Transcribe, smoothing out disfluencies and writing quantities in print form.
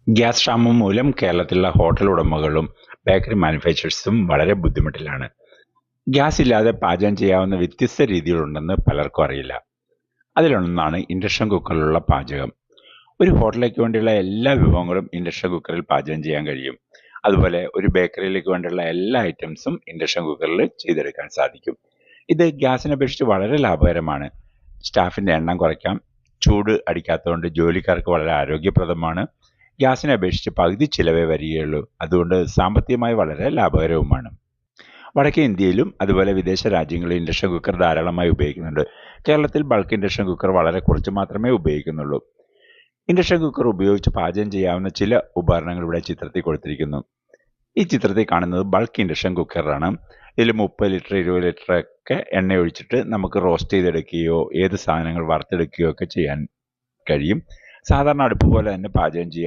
Gas ക്ഷാമം മൂലം കേരളത്തിലുള്ള ഹോട്ടൽ ഉടമകളും ബേക്കറി മാനുഫാക്ചേഴ്സും വളരെ ബുദ്ധിമുട്ടിലാണ്. ഗ്യാസ് ഇല്ലാതെ പാചകം ചെയ്യാവുന്ന വ്യത്യസ്ത രീതികളുണ്ടെന്ന് പലർക്കും അറിയില്ല. അതിലൊന്നാണ് ഇൻഡക്ഷൻ കുക്കറിലുള്ള പാചകം. ഒരു ഹോട്ടലിലേക്ക് വേണ്ടിയുള്ള എല്ലാ വിഭവങ്ങളും ഇൻഡക്ഷൻ കുക്കറിൽ പാചകം ചെയ്യാൻ കഴിയും. അതുപോലെ ഒരു ബേക്കറിയിലേക്ക് വേണ്ടിയുള്ള എല്ലാ ഐറ്റംസും ഇൻഡക്ഷൻ കുക്കറിൽ ചെയ്തെടുക്കാൻ സാധിക്കും. ഇത് ഗ്യാസിനെ അപേക്ഷിച്ച് വളരെ ലാഭകരമാണ്. സ്റ്റാഫിൻ്റെ എണ്ണം കുറയ്ക്കാം. ചൂട് അടിക്കാത്തതുകൊണ്ട് ജോലിക്കാർക്ക് വളരെ ആരോഗ്യപ്രദമാണ്. ഗ്യാസിനെ അപേക്ഷിച്ച് പകുതി ചിലവേ വരികയുള്ളൂ. അതുകൊണ്ട് സാമ്പത്തികമായി വളരെ ലാഭകരവുമാണ്. വടക്കേ ഇന്ത്യയിലും അതുപോലെ വിദേശ രാജ്യങ്ങളിൽ ഇൻഡക്ഷൻ കുക്കർ ധാരാളമായി ഉപയോഗിക്കുന്നുണ്ട്. കേരളത്തിൽ ബൾക്ക് ഇൻഡക്ഷൻ കുക്കർ വളരെ കുറച്ച് മാത്രമേ ഉപയോഗിക്കുന്നുള്ളൂ. ഇൻഡക്ഷൻ കുക്കർ ഉപയോഗിച്ച് പാചകം ചെയ്യാവുന്ന ചില ഉപകരണങ്ങൾ ഇവിടെ ചിത്രത്തിൽ കൊടുത്തിരിക്കുന്നു. ഈ ചിത്രത്തിൽ കാണുന്നത് ബൾക്ക് ഇൻഡക്ഷൻ കുക്കറാണ്. ഇതിൽ 30 ലിറ്റർ 20 ലിറ്റർ ഒക്കെ എണ്ണ ഒഴിച്ചിട്ട് നമുക്ക് റോസ്റ്റ് ചെയ്തെടുക്കുകയോ ഏത് സാധനങ്ങൾ വറുത്തെടുക്കുകയോ ഒക്കെ ചെയ്യാൻ കഴിയും. സാധാരണ അടുപ്പ് പോലെ തന്നെ പാചകം ചെയ്യാൻ